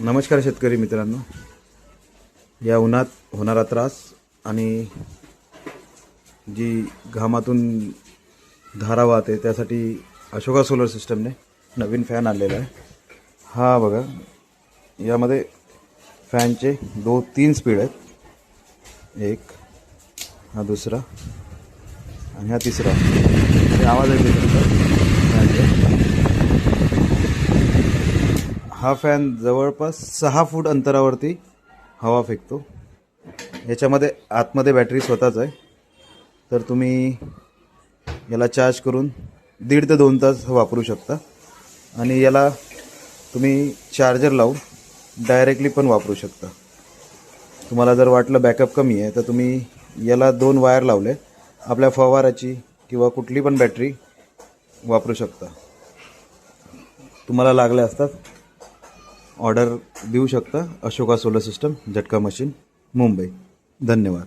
नमस्कार शेतकरी मित्रांनो, या उन्हात होणारा त्रास आणि जी घामातून धारा वाहते त्यासाठी अशोका सोलर सिस्टमने नवीन फॅन आणलेला आहे। हा बघा, यामध्ये फॅनचे तीन स्पीड आहेत, एक हा दुसरा आणि हा तिसरा। आवाज ऐकू शकता। हा फॅन जवळपास 6 फूट अंतरावरती हवा फेकतो। याच्यामध्ये आतमध्ये बॅटरी स्वतःच आहे, तर तुम्ही याला चार्ज करून 1.5 ते 2 तास वापरू शकता। आणि याला तुम्ही चार्जर लावून डायरेक्टली पण वापरू शकता। तुम्हाला जर वाटलं बॅकअप कमी आहे तर तुम्ही याला 2 वायर लावले, आपल्या फवाराची किंवा कुठली पण बॅटरी वापरू शकता। तुम्हाला लागले असतात ऑर्डर देऊ शकता। अशोका सोलर सिस्टम, झटका मशीन, मुंबई। धन्यवाद।